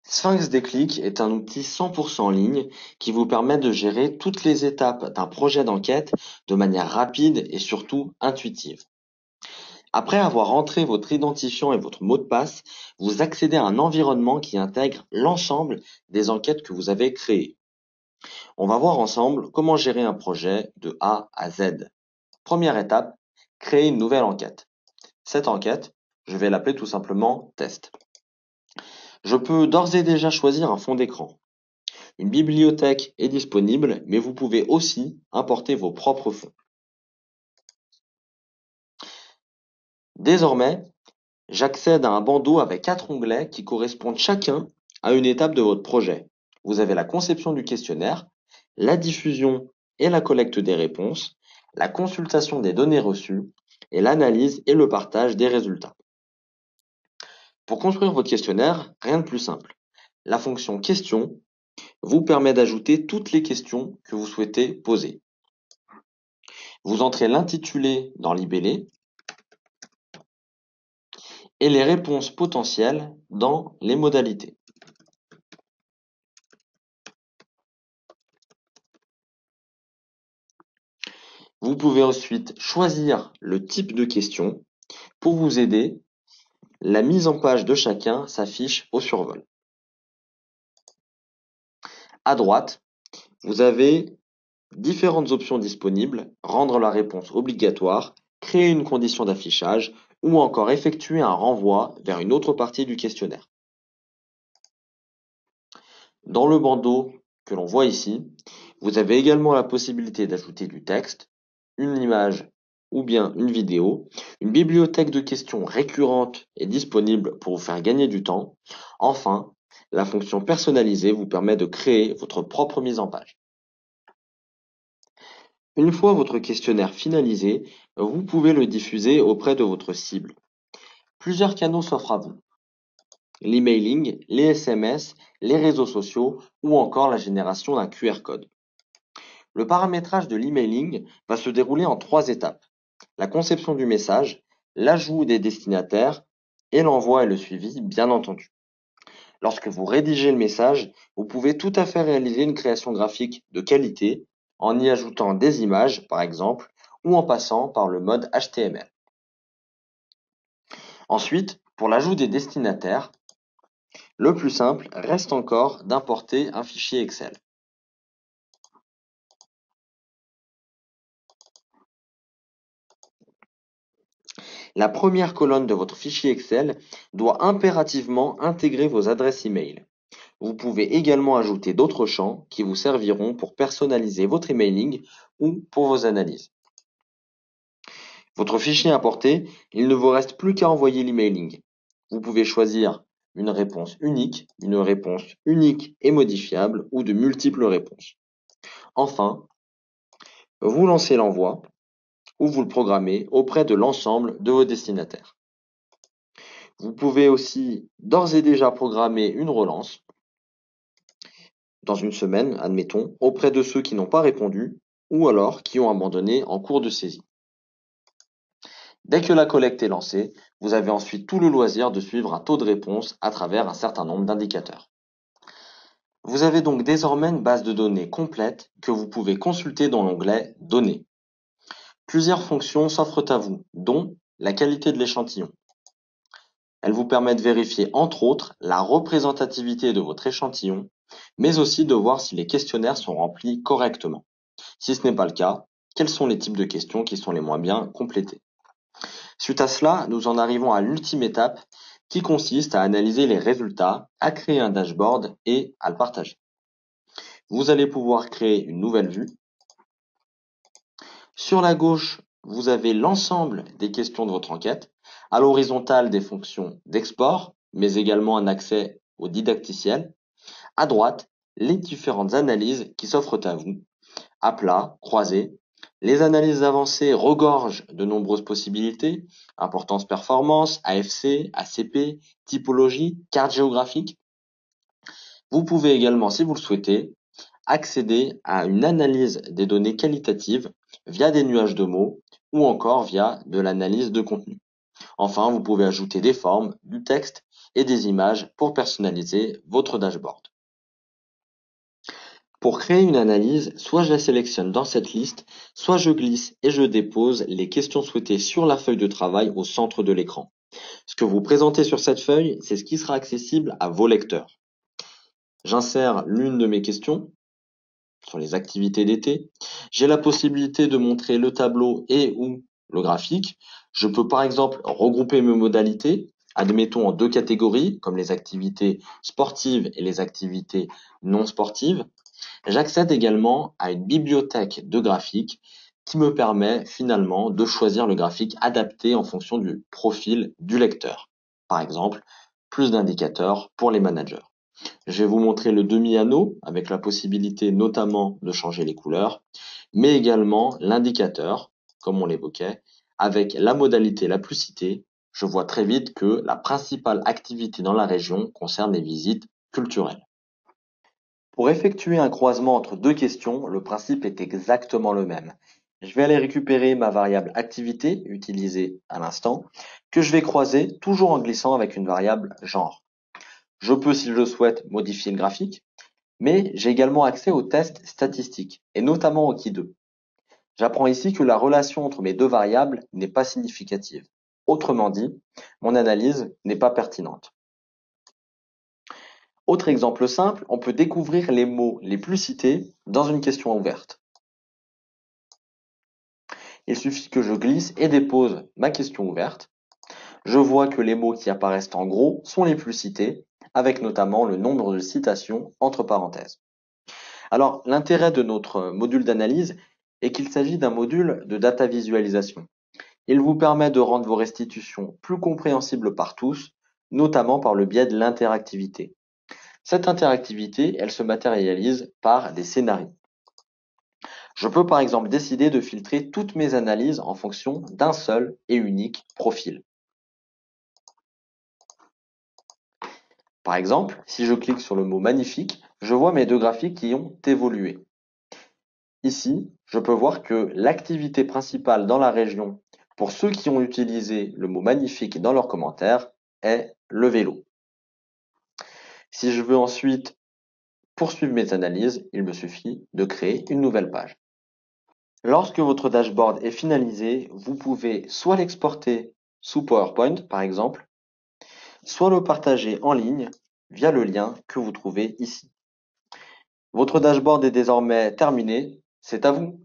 Sphinx Déclic est un outil 100% en ligne qui vous permet de gérer toutes les étapes d'un projet d'enquête de manière rapide et surtout intuitive. Après avoir entré votre identifiant et votre mot de passe, vous accédez à un environnement qui intègre l'ensemble des enquêtes que vous avez créées. On va voir ensemble comment gérer un projet de A à Z. Première étape, créer une nouvelle enquête. Cette enquête, je vais l'appeler tout simplement test. Je peux d'ores et déjà choisir un fond d'écran. Une bibliothèque est disponible, mais vous pouvez aussi importer vos propres fonds. Désormais, j'accède à un bandeau avec 4 onglets qui correspondent chacun à une étape de votre projet. Vous avez la conception du questionnaire, la diffusion et la collecte des réponses, la consultation des données reçues et l'analyse et le partage des résultats. Pour construire votre questionnaire, rien de plus simple. La fonction question vous permet d'ajouter toutes les questions que vous souhaitez poser. Vous entrez l'intitulé dans libellé et les réponses potentielles dans les modalités. Vous pouvez ensuite choisir le type de question. Pour vous aider, la mise en page de chacun s'affiche au survol. À droite, vous avez différentes options disponibles, rendre la réponse obligatoire, créer une condition d'affichage ou encore effectuer un renvoi vers une autre partie du questionnaire. Dans le bandeau que l'on voit ici, vous avez également la possibilité d'ajouter du texte, une image ou bien une vidéo. Une bibliothèque de questions récurrentes est disponible pour vous faire gagner du temps. Enfin, la fonction personnalisée vous permet de créer votre propre mise en page. Une fois votre questionnaire finalisé, vous pouvez le diffuser auprès de votre cible. Plusieurs canaux s'offrent à vous. L'emailing, les SMS, les réseaux sociaux ou encore la génération d'un QR code. Le paramétrage de l'emailing va se dérouler en 3 étapes. La conception du message, l'ajout des destinataires et l'envoi et le suivi, bien entendu. Lorsque vous rédigez le message, vous pouvez tout à fait réaliser une création graphique de qualité en y ajoutant des images, par exemple, ou en passant par le mode HTML. Ensuite, pour l'ajout des destinataires, le plus simple reste encore d'importer un fichier Excel. La première colonne de votre fichier Excel doit impérativement intégrer vos adresses e-mail. Vous pouvez également ajouter d'autres champs qui vous serviront pour personnaliser votre emailing ou pour vos analyses. Votre fichier importé, il ne vous reste plus qu'à envoyer l'emailing. Vous pouvez choisir une réponse unique et modifiable ou de multiples réponses. Enfin, vous lancez l'envoi ou vous le programmez auprès de l'ensemble de vos destinataires. Vous pouvez aussi d'ores et déjà programmer une relance dans une semaine, admettons, auprès de ceux qui n'ont pas répondu ou alors qui ont abandonné en cours de saisie. Dès que la collecte est lancée, vous avez ensuite tout le loisir de suivre un taux de réponse à travers un certain nombre d'indicateurs. Vous avez donc désormais une base de données complète que vous pouvez consulter dans l'onglet Données. Plusieurs fonctions s'offrent à vous, dont la qualité de l'échantillon. Elle vous permet de vérifier entre autres la représentativité de votre échantillon, mais aussi de voir si les questionnaires sont remplis correctement. Si ce n'est pas le cas, quels sont les types de questions qui sont les moins bien complétés? Suite à cela, nous en arrivons à l'ultime étape qui consiste à analyser les résultats, à créer un dashboard et à le partager. Vous allez pouvoir créer une nouvelle vue. Sur la gauche, vous avez l'ensemble des questions de votre enquête. À l'horizontale, des fonctions d'export, mais également un accès au didacticiel. À droite, les différentes analyses qui s'offrent à vous. À plat, croisé. Les analyses avancées regorgent de nombreuses possibilités, importance performance, AFC, ACP, typologie, carte géographique. Vous pouvez également, si vous le souhaitez, accéder à une analyse des données qualitatives via des nuages de mots ou encore via de l'analyse de contenu. Enfin, vous pouvez ajouter des formes, du texte et des images pour personnaliser votre dashboard. Pour créer une analyse, soit je la sélectionne dans cette liste, soit je glisse et je dépose les questions souhaitées sur la feuille de travail au centre de l'écran. Ce que vous présentez sur cette feuille, c'est ce qui sera accessible à vos lecteurs. J'insère l'une de mes questions sur les activités d'été. J'ai la possibilité de montrer le tableau et ou le graphique. Je peux par exemple regrouper mes modalités, admettons en deux catégories, comme les activités sportives et les activités non sportives. J'accède également à une bibliothèque de graphiques qui me permet finalement de choisir le graphique adapté en fonction du profil du lecteur. Par exemple, plus d'indicateurs pour les managers. Je vais vous montrer le demi-anneau avec la possibilité notamment de changer les couleurs, mais également l'indicateur, comme on l'évoquait, avec la modalité la plus citée. Je vois très vite que la principale activité dans la région concerne les visites culturelles. Pour effectuer un croisement entre deux questions, le principe est exactement le même. Je vais aller récupérer ma variable activité, utilisée à l'instant, que je vais croiser toujours en glissant avec une variable genre. Je peux, si je le souhaite, modifier le graphique, mais j'ai également accès aux tests statistiques, et notamment au Ki2. J'apprends ici que la relation entre mes deux variables n'est pas significative. Autrement dit, mon analyse n'est pas pertinente. Autre exemple simple, on peut découvrir les mots les plus cités dans une question ouverte. Il suffit que je glisse et dépose ma question ouverte. Je vois que les mots qui apparaissent en gros sont les plus cités, avec notamment le nombre de citations entre parenthèses. Alors, l'intérêt de notre module d'analyse est qu'il s'agit d'un module de data visualisation. Il vous permet de rendre vos restitutions plus compréhensibles par tous, notamment par le biais de l'interactivité. Cette interactivité, elle se matérialise par des scénarios. Je peux par exemple décider de filtrer toutes mes analyses en fonction d'un seul et unique profil. Par exemple, si je clique sur le mot magnifique, je vois mes deux graphiques qui ont évolué. Ici, je peux voir que l'activité principale dans la région, pour ceux qui ont utilisé le mot magnifique dans leurs commentaires, est le vélo. Si je veux ensuite poursuivre mes analyses, il me suffit de créer une nouvelle page. Lorsque votre dashboard est finalisé, vous pouvez soit l'exporter sous PowerPoint, par exemple, soit le partager en ligne via le lien que vous trouvez ici. Votre dashboard est désormais terminé, c'est à vous.